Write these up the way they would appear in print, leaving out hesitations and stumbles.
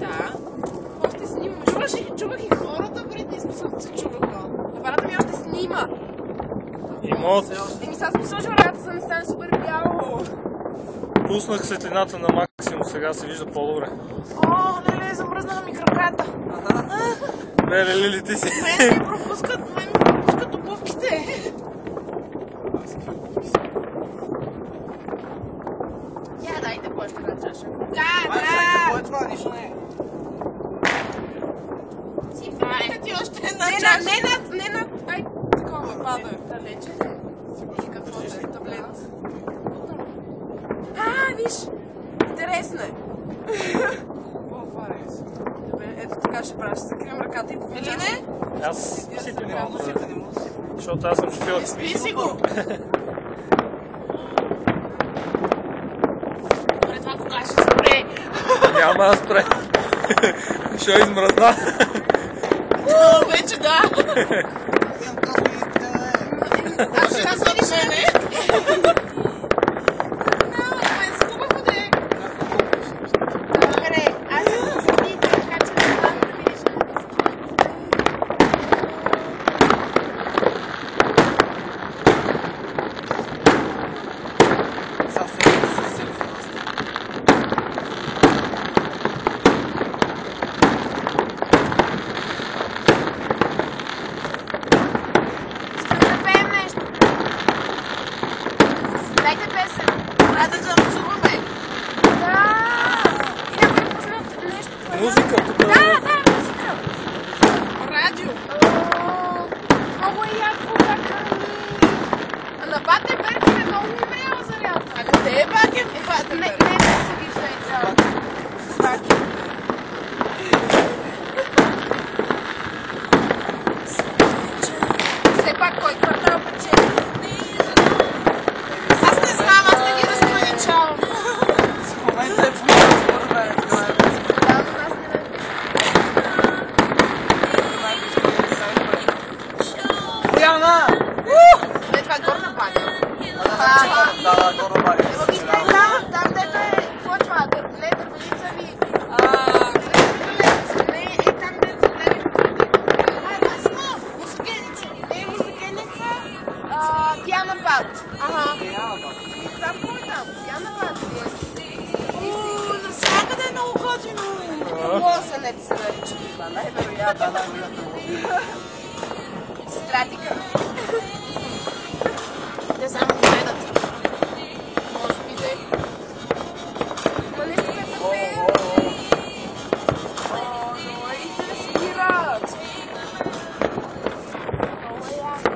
Да. Още снимаш. Чувах и хората преди, смисъл, че чуваха. Апарата ми още снима. Еми сега съм сложил ръката, за да не стане супер бяло. Пуснах светлината на максимум, сега се вижда по-добре. О, леле, замръзнаха ми краката. Леле, Лили, ти си. Мен ми пропускат обувките. Я, дайте по-още една чаша. Да. Какво е това? Нищо не е. Дайте ти още една чаша. Не над, ай, такова пада. Далече. Какво е? Таблет. Виж! Интересно е. Добре, ето така ще правя. Ще закривам ръката и половина. Или не? Аз сипи не мога. Защото аз съм шофьор. Спи си го! Добре, това кога ще спре? Няма да спре. Ще измръзна. Вече да. Аз ще разходиш мене. Музика тук. Да, музика. Радио. Много е яко, бака ми. А на Бате Беркер е много умряла зарядка. А къде е Бате Беркер? Не се вижда и цялата. Бате. Все пак кой квартал печели? Аз не знам, аз не ги разграничавам. В момента е по-добре. Бояна! Не, това е горна баня. Да, горна баня. Ево вижте там дето е, какво е това? Не, дървеница ми. Не, там дето са гледали. Мусогеница. Не, мусогеница. Пяна бат. Сам кой е там? Пяна бат. Навсякъде е много готино. Лосенец се нарича това, най-вероятно. Стратика. Те само гледат. Може би да е. Ма нещо ме тъпе. И те да спират. Много е яко.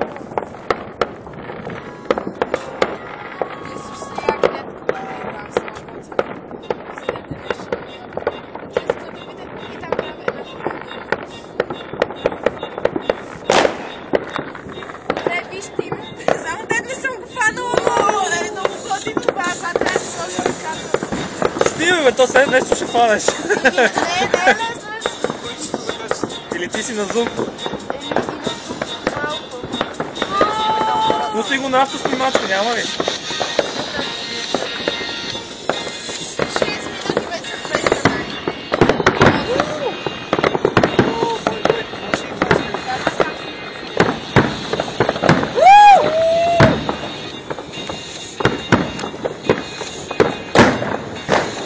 Исус се яки, дето там слагат. Следете нещо. Често да видят и там правя една вижте им. Само дед не съм го фанала много. Е много готино това. Това трябва да се сложи ръката. Снимай, бе, то след нещо ще фанеш. Не, Или ти си на зум. малко. Пусни го на автоснимачка, няма ли? 6 минути вече прекарай.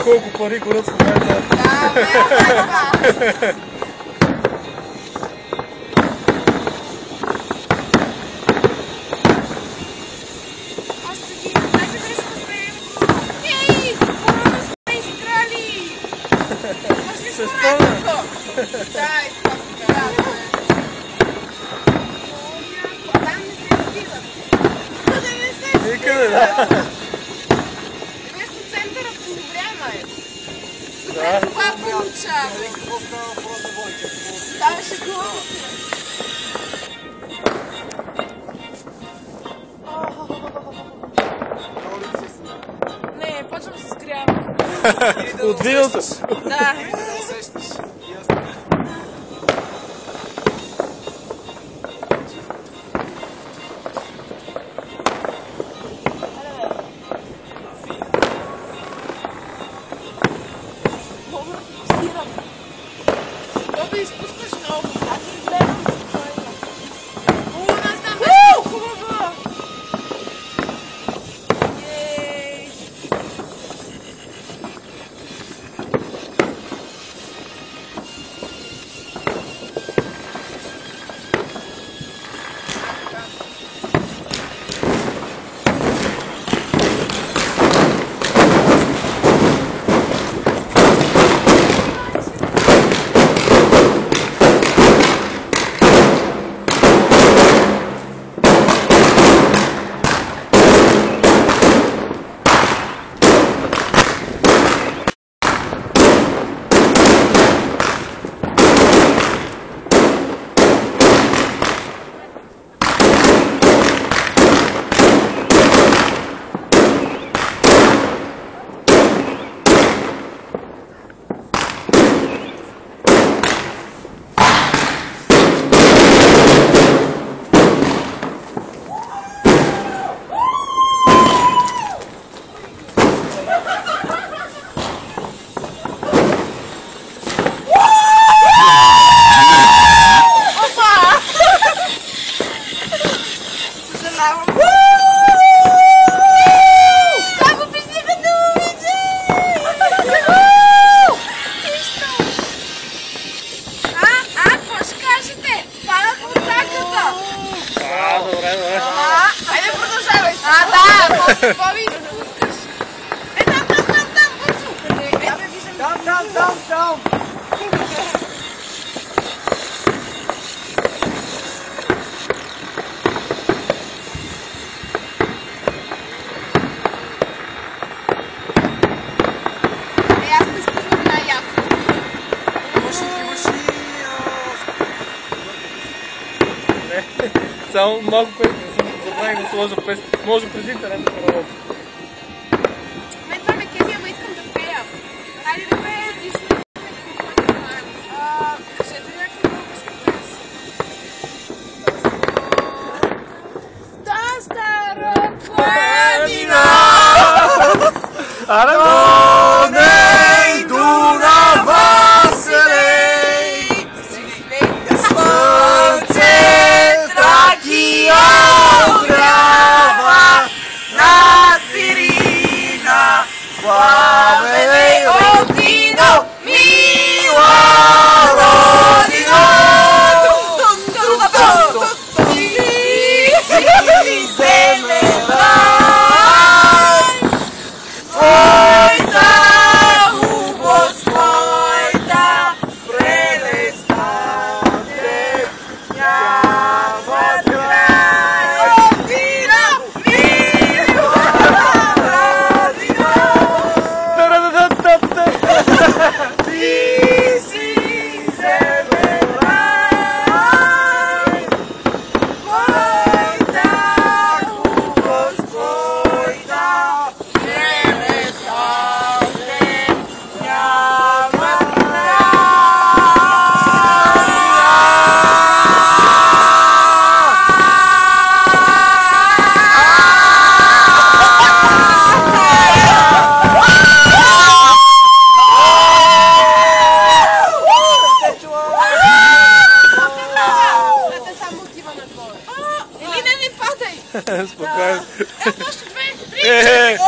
Колко пари горят в момента. Аз ще ги... Дайте да се направим. Ей! По-рано сме изиграли! Може ли Се спомням? Да, и това показва. Там не се спиват. Къде не се спиват? Никъде, да. Нещо центъра подобряма е. Да. Това получава. Какво става въпрос за Бойке? Да, ще глава се. Не, почвам се скрявам. От видеото. Да. Усещаш. Боби, изпускаш. Там, бързо. Там. Аз ме изпуснах най-яко. Не, само малко песни, не съм забравил да сложа песни. Може през интернет да работи. Мен това ме кефи, ама искам да пея. Хайде да пея, нищо не кажете някакви български песни. Да, стара планина. Аре, Коней Дунава селей, слънце Тракия огрява, над Пирина пламене огнино, мила родина. Ти си земен рай, твоята хубост, твоята прелест няма край. Родина, мила родина, ти си земен рай, твоята хубост, твоята прелест няма Те само отива надолу. Или не падай! спокойно. Ето още 2, 3.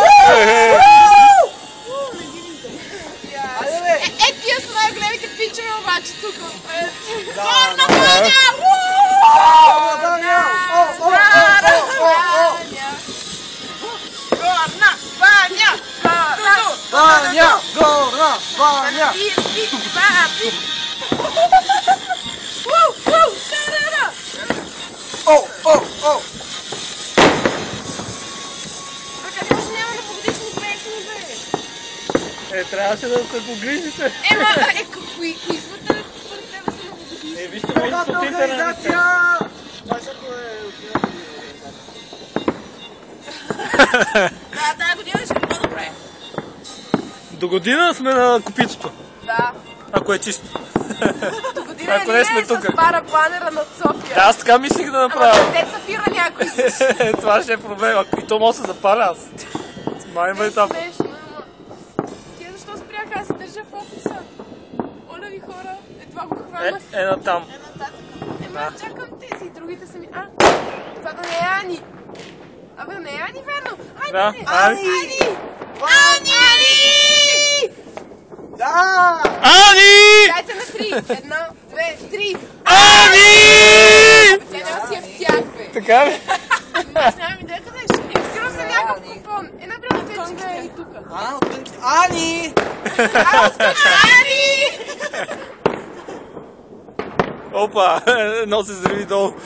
Не ги виждам. Тия са най-големите пичове обаче тук отпред. Горна баня! Стара баня! Горна баня! Баня, горна баня. О! Как може няма да погодишни песни, бе? Трябваше да се погрижите. Кои звука според тебе са новогодишни? Вижте, може да от интернет. Това всяко е от Да, тази година ще е по-добре. До година сме на копитото, Да. ако е чисто. До година Ако не сме ние тук. с пара планера над София. Да, аз така мислих да Ама направя. деца фира някой си. Това ще е проблем. И то може да се запаля аз. Май ме там. Смешно, ама... Тия защо спряха? Аз се държа фокуса. Оля ви хора, едва го хванах. Ена там. Аз чакам тези, другите са ми... Това да не е Ани. Абе, не е Ани, верно? Да, Ани! Ани! Ани! Да! Ани! Дайте на 3. 1, 2, 3. Ани! Тя няма си е в тях, бе. Така ли? Аз нямам идея къде ще. Сигурно съм някакъв купон. Една друга те живее и тук. Ани! Ани! Опа, едно се взриви долу. Там.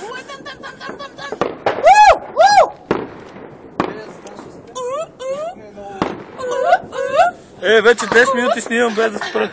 Вече 10 минути снимам без да спра.